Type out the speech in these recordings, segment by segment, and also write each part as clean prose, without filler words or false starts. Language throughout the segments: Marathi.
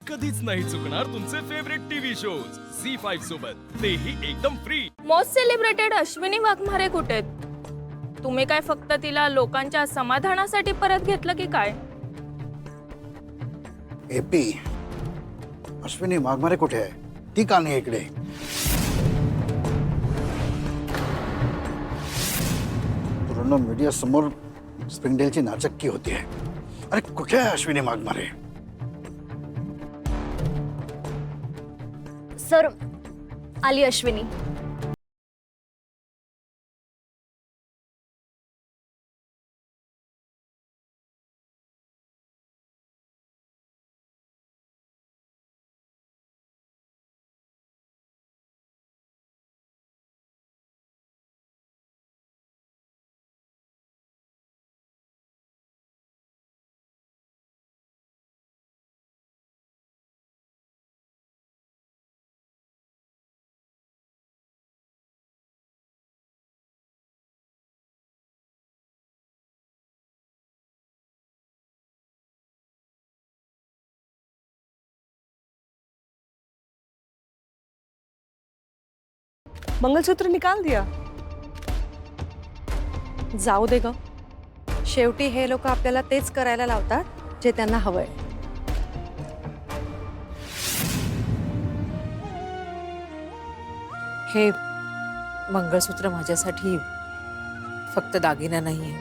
कधीच नाही चुकणार तुमचे फेवरेट टीव्ही शोज झी5 सोबत, तेही एकदम free. Most celebrated Ashwini Waghmare कुठे आहेत? तुम्ही काय फक्त तिला लोकांच्या समाधानासाठी परत घेतलं की काय? एपी, अश्विनी वाघमारे कुठे आहे? ती का नाही इकडे? पूर्ण मीडिया समोर स्प्रिंगडेलची नाचक्की होतीये। अरे कुठे आहे अश्विनी वाघमारे? सर, आली अश्विनी। मंगलसूत्र निकाल दिया। जाऊ दे ग, शेवटी हे लोक आपल्याला तेच करायला लावतात जे त्यांना हवंय। हे मंगळसूत्र माझ्यासाठी फक्त दागिना नाहीये,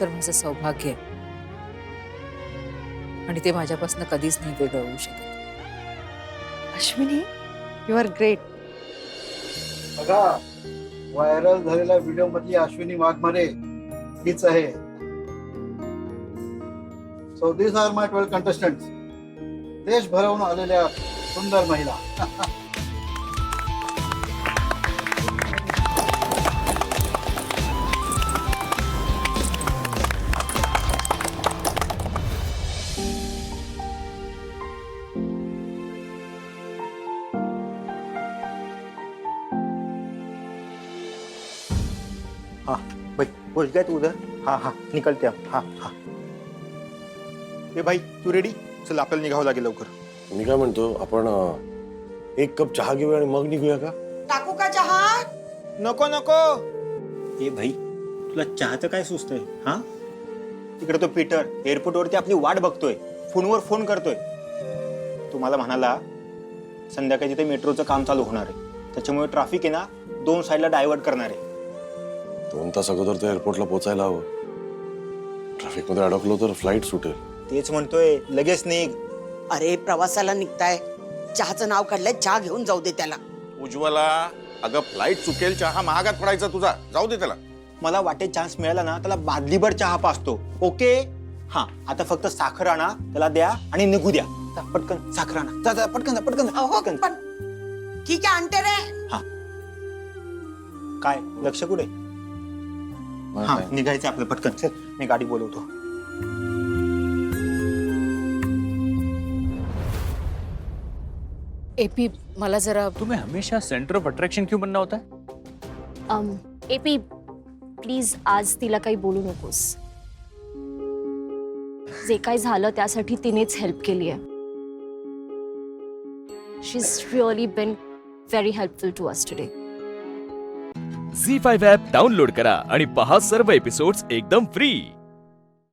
तर माझं सौभाग्य आहे आणि ते माझ्यापासून कधीच नाही वेगळं होऊ शकत। Ashwini, you are great. बघा, व्हायरल झालेल्या व्हिडिओ मधली अश्विनी वाघमारे हीच आहे। So this are my 12 contestants, देश भरवून आलेल्या सुंदर महिला। हाँ भाई पहुंच गए तू उधर? हाँ हाँ निकलते हम। हाँ हाँ ए भाई तू रेडी? चल आपल्याला निघावं लागेल लवकर। मी काय म्हणतो, आपण एक कप चहा घेऊया आणि मग निघूया का? टाकू का चहा? नको नको। ए भाई तुला चहाचं काय सुचतंय? हा, तिकडे तो पीटर एअरपोर्ट वरती आपली वाट बघतोय, फोनवर फोन करतोय। तुम्हाला म्हणाला संध्याकाळी तिथे मेट्रोचं काम चालू होणार आहे, त्याच्यामुळे ट्रॅफिक आहे ना 2 साइडला डायव्हर्ट करणार आहे। 2 तास अगोदर तर एअरपोर्टला पोहोचायला हवं। ट्रॅफिक मध्ये अडकलो तर फ्लाईट सुटेल। तेच म्हणतोय, लगेच निघ। अरे प्रवासाला निघताय, चहाचं नाव काढलंय, चहा घेऊन जाऊ दे त्याला। उज्ज्वला, अगं फ्लाईट चुकेल, चहा महागात पडायचा तुझा, जाऊ दे त्याला। मला वाटेत चान्स मिळाला ना त्याला बादलीभर चहा पाजतो। ओके? हा, आता फक्त साखर आणा, त्याला द्या आणि निघू द्या। जा, पटकन साखर आणा, जा जा, पटकन जा, पटकन जा, अहो पटकन। पण ठीक आहे, आणते रे। हा, काय लक्ष कुठे? हा, निघायचं आपलं, पटकन चल, मी गाडी बोलवतो। एपी, मला जरा तुम्हें हमेशा सेंटर ऑफ अट्रैक्शन क्यों बनना होता है? एपी, प्लीज आज तिला काही बोलू नकोस। जे काही झालं त्यासाठी तिनेच हेल्प केली आहे। She is really been very helpful to us today. Zee five app download करा आणि पहा सर्व एपिसोड्स एकदम फ्री।